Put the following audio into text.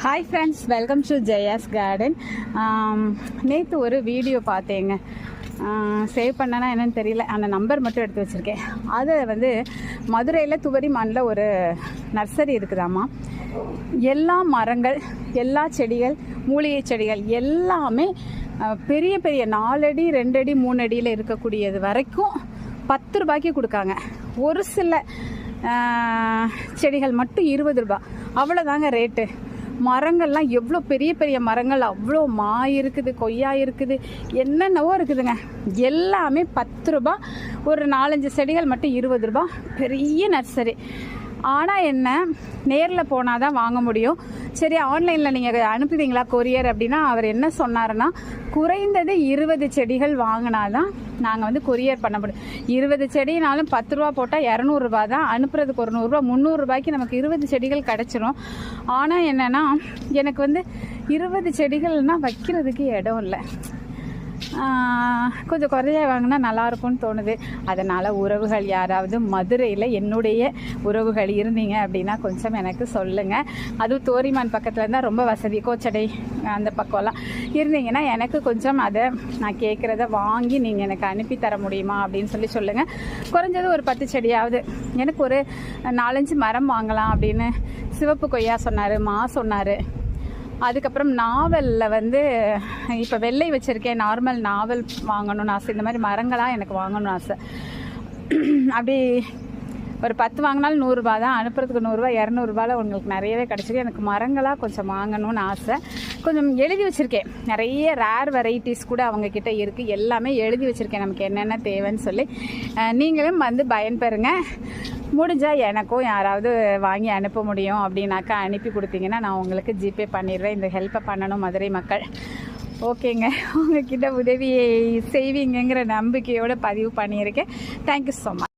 Hi friends, welcome to Jaya's garden. நேற்று ஒரு video பார்த்தேங்க. சேவ் பண்ணனா என்னன்னு தெரியல, அந்த நம்பர் மட்டும் எடுத்து வச்சுருக்கேன். அது மதுரையில் துவரிமானில் ஒரு நர்சரி இருக்குதாம்மா. எல்லா மரங்கள், எல்லா செடிகள், மூலிகை செடிகள் எல்லாமே பெரிய பெரிய 4 அடி 2 அடி 3 அடியில் இருக்கக்கூடியது வரைக்கும் 10 ரூபாய்க்கு கொடுக்காங்க. ஒரு சில செடிகள் மட்டும் 20 ரூபாய், அவ்வளோதாங்க ரேட்டு. மரங்கள்லாம் எவ்வளோ பெரிய பெரிய மரங்கள், அவ்வளோ மா இருக்குது, கொய்யா இருக்குது, என்னென்னவோ இருக்குதுங்க. எல்லாமே 10 ரூபா. ஒரு 4-5 செடிகள் மட்டும் 20 ரூபா. பெரிய நர்சரி. ஆனால் என்ன, நேரில் போனால் தான் வாங்க முடியும். சரி, ஆன்லைனில் நீங்கள் அனுப்புவீங்களா கொரியர் அப்படின்னா, அவர் என்ன சொன்னார்னா, குறைந்தது 20 செடிகள் வாங்கினாதான் நாங்கள் கொரியர் பண்ண முடியும். 20 செடினாலும் 10 ரூபா போட்டால் 200 ரூபா தான். அனுப்புறதுக்கு ஒரு 100 ரூபா, 300 ரூபாய்க்கு நமக்கு 20 செடிகள் கிடச்சிரும். ஆனால் என்னென்னா, எனக்கு 20 செடிகள்னால் வைக்கிறதுக்கு இடம் இல்லை. கொஞ்சம் குறைய வாங்கினா நல்லாயிருக்கும்னு தோணுது. அதனால் உறவுகள் யாராவது மதுரையில் என்னுடைய உறவுகள் இருந்தீங்க அப்படின்னா கொஞ்சம் எனக்கு சொல்லுங்கள். அதுவும் துவரிமான் பக்கத்தில் இருந்தால் ரொம்ப வசதி. கோச்சடை அந்த பக்கம்லாம் இருந்தீங்கன்னா எனக்கு கொஞ்சம் அதை நான் கேட்குறத வாங்கி நீங்கள் எனக்கு அனுப்பி தர முடியுமா அப்படின்னு சொல்லுங்கள். குறைஞ்சது ஒரு 10 செடியாவது. எனக்கு ஒரு 4-5 மரம் வாங்கலாம் அப்படின்னு சிவப்பு கொய்யா சொன்னார், மா சொன்னார். அதுக்கப்புறம் நாவலில் இப்போ வெள்ளை வச்சுருக்கேன். நார்மல் நாவல் வாங்கணும்னு ஆசை. இந்த மாதிரி மரங்களாக எனக்கு வாங்கணும்னு ஆசை. அப்படி ஒரு 10 வாங்கினாலும் 100 ரூபா தான். அனுப்புறதுக்கு 100 ரூபா, 200 ரூபாயில் உங்களுக்கு நிறையவே கிடச்சிருக்கு. எனக்கு மரங்களாக கொஞ்சம் வாங்கணும்னு ஆசை. கொஞ்சம் எழுதி வச்சுருக்கேன். நிறைய ரேர் வெரைட்டிஸ் கூட அவங்கக்கிட்ட இருக்குது. எல்லாமே எழுதி வச்சுருக்கேன், நமக்கு என்னென்ன தேவைன்னு சொல்லி. நீங்களும் பயன்பெறுங்க. முடிஞ்சால் எனக்கும் யாராவது வாங்கி அனுப்ப முடியும் அப்படின்னாக்கா அனுப்பி கொடுத்தீங்கன்னா நான் உங்களுக்கு ஜிபே பண்ணிடுறேன். இந்த ஹெல்ப்பை பண்ணணும் மதுரை மக்கள். ஓகேங்க, உங்ககிட்ட உதவியை செய்வீங்கிற நம்பிக்கையோடு பதிவு பண்ணியிருக்கேன். Thank you so much.